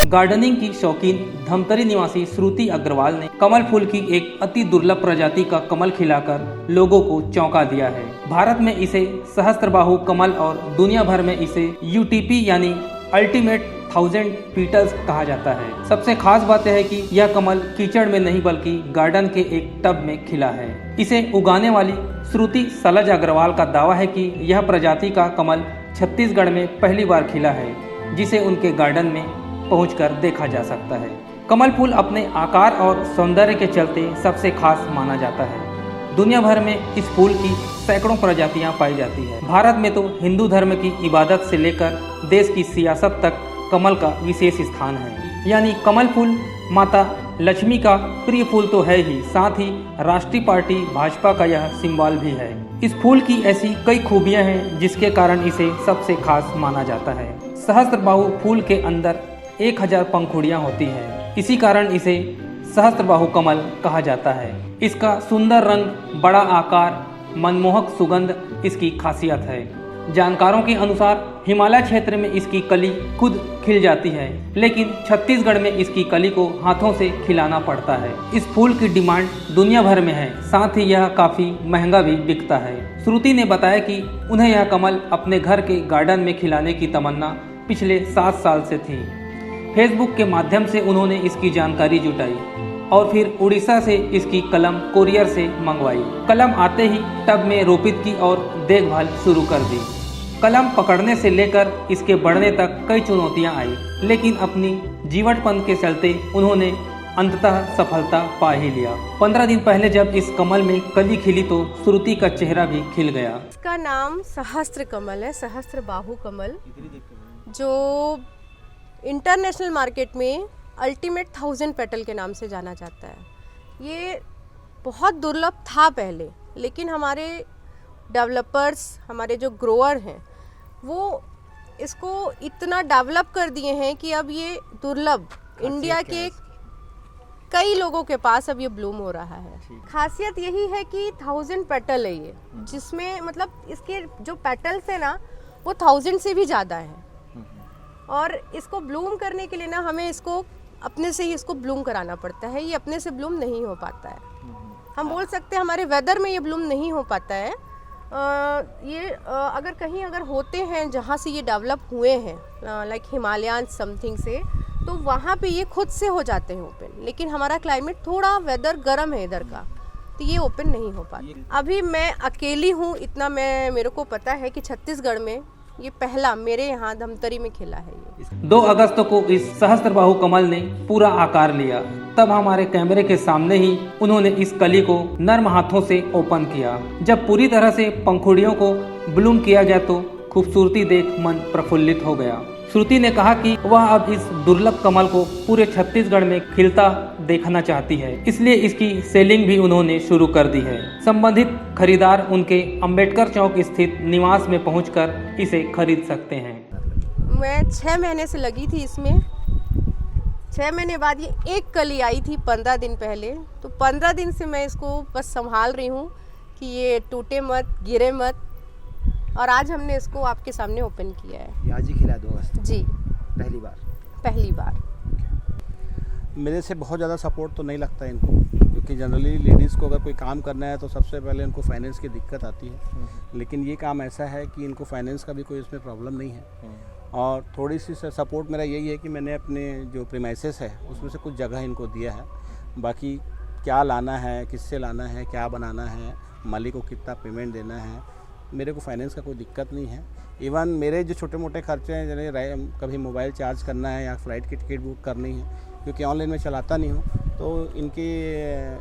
Gardening की शौकीन धमतरी निवासी श्रुति अग्रवाल ने कमल फूल की एक अति दुर्लभ प्रजाति का कमल खिलाकर लोगों को चौंका दिया है। भारत में इसे सहस्त्रबाहु कमल और दुनिया भर में इसे UTP यानी अल्टीमेट 1000 पीटल्स कहा जाता है। सबसे खास बात यह है कि यह कमल कीचड़ में नहीं बल्कि गार्डन के एक टब में खिला है। इसे उगाने वाली श्रुति सलज अग्रवाल का दावा है कि यह प्रजाति का कमल छत्तीसगढ़ में पहली बार खिला है, जिसे उनके गार्डन में पहुंचकर देखा जा सकता है। कमल फूल अपने आकार और सौंदर्य के चलते सबसे खास माना जाता है। दुनिया भर में इस फूल की सैकड़ों प्रजातियां पाई जाती है। भारत में तो हिंदू धर्म की इबादत से लेकर देश की सियासत तक कमल का विशेष स्थान है। यानी कमल फूल माता लक्ष्मी का प्रिय फूल तो है ही, साथ ही राष्ट्रीय पार्टी भाजपा का यह सिंबल भी है। इस फूल की ऐसी कई खूबियां हैं जिसके कारण इसे सबसे खास माना जाता है। सहस्त्रबाहु फूल के अंदर 1000 पंखुड़ियां होती हैं। इसी कारण इसे सहस्त्रबाहु कमल कहा जाता है। इसका सुंदर रंग, बड़ा आकार, मनमोहक सुगंध इसकी खासियत है। जानकारों के अनुसार हिमालय क्षेत्र में इसकी कली खुद खिल जाती है, लेकिन छत्तीसगढ़ में इसकी कली को हाथों से खिलाना पड़ता है। इस फूल की डिमांड दुनिया भर में है, साथ ही यह काफी महंगा भी बिकता है। श्रुति ने बताया कि उन्हें यह कमल अपने घर के गार्डन में खिलाने की तमन्ना पिछले 7 साल से थी। फेसबुक के माध्यम से उन्होंने इसकी जानकारी जुटाई और फिर उड़ीसा से इसकी कलम कोरियर से मंगवाई। कलम आते ही टब में रोपित की और देखभाल शुरू कर दी। कलम पकड़ने से लेकर इसके बढ़ने तक कई चुनौतियां आई, लेकिन अपनी जीवटपन के चलते उन्होंने अंततः सफलता पा ही लिया। 15 दिन पहले जब इस कमल में कली खिली तो श्रुति का चेहरा भी खिल गया। इसका नाम सहस्त्र कमल है, सहस्त्रबाहु कमल, जो इंटरनेशनल मार्केट में अल्टीमेट 1000 पेटल के नाम से जाना जाता है। ये बहुत दुर्लभ था पहले, लेकिन हमारे डेवलपर्स, हमारे जो ग्रोअर हैं, वो इसको इतना डेवलप कर दिए हैं कि अब ये दुर्लभ इंडिया के कई लोगों के पास अब ये ब्लूम हो रहा है। खासियत यही है कि 1000 पेटल है ये, जिसमें मतलब इसके जो पेटल्स है ना वो 1000 से भी ज़्यादा है। और इसको ब्लूम करने के लिए ना हमें इसको अपने से ही इसको ब्लूम कराना पड़ता है। ये अपने से ब्लूम नहीं हो पाता है। हम बोल सकते हैं हमारे वेदर में ये ब्लूम नहीं हो पाता है। अगर कहीं अगर होते हैं जहाँ से ये डेवलप हुए हैं, लाइक हिमालयन समथिंग से, तो वहाँ पे ये खुद से हो जाते हैं ओपन। लेकिन हमारा क्लाइमेट थोड़ा वेदर गर्म है इधर का, तो ये ओपन नहीं हो पाता। अभी मैं अकेली हूँ, इतना मेरे को पता है कि छत्तीसगढ़ में ये पहला मेरे यहाँ धमतरी में खिला है। ये 2 अगस्त को इस सहस्त्रबाहु कमल ने पूरा आकार लिया। तब हमारे कैमरे के सामने ही उन्होंने इस कली को नर्म हाथों से ओपन किया। जब पूरी तरह से पंखुड़ियों को ब्लूम किया गया तो खूबसूरती देख मन प्रफुल्लित हो गया। श्रुति ने कहा कि वह अब इस दुर्लभ कमल को पूरे छत्तीसगढ़ में खिलता देखना चाहती है, इसलिए इसकी सेलिंग भी उन्होंने शुरू कर दी है। संबंधित खरीदार उनके अंबेडकर चौक स्थित निवास में पहुंचकर इसे खरीद सकते हैं। मैं 6 महीने से लगी थी इसमें। 6 महीने बाद ये एक कली आई थी 15 दिन पहले। तो 15 दिन से मैं इसको बस संभाल रही हूँ कि ये टूटे मत, गिरे मत। और आज हमने इसको आपके सामने ओपन किया है। ये आज ही खिला 2 अगस्त जी, पहली बार। मेरे से बहुत ज़्यादा सपोर्ट तो नहीं लगता इनको, क्योंकि जनरली लेडीज़ को अगर कोई काम करना है तो सबसे पहले इनको फाइनेंस की दिक्कत आती है। लेकिन ये काम ऐसा है कि इनको फाइनेंस का भी कोई इसमें प्रॉब्लम नहीं है। और थोड़ी सी सपोर्ट मेरा यही है कि मैंने अपने जो प्रीमाइसेस है उसमें से कुछ जगह इनको दिया है। बाकी क्या लाना है, किससे लाना है, क्या बनाना है, मालिक को कितना पेमेंट देना है, मेरे को फाइनेंस का कोई दिक्कत नहीं है। इवन मेरे जो छोटे मोटे खर्चे हैं, जैसे कभी मोबाइल चार्ज करना है या फ्लाइट की टिकट बुक करनी है, क्योंकि ऑनलाइन में चलाता नहीं हूँ, तो इनके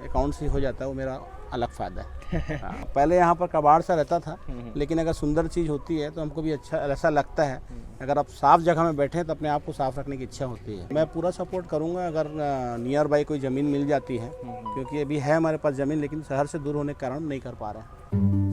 अकाउंट से हो जाता है, वो मेरा अलग फ़ायदा है। पहले यहाँ पर कबाड़ सा रहता था, लेकिन अगर सुंदर चीज़ होती है तो हमको भी अच्छा ऐसा लगता है। अगर आप साफ़ जगह में बैठें तो अपने आप को साफ़ रखने की इच्छा होती है। मैं पूरा सपोर्ट करूँगा अगर नियर बाई कोई ज़मीन मिल जाती है, क्योंकि अभी है हमारे पास ज़मीन, लेकिन शहर से दूर होने के कारण नहीं कर पा रहे हैं।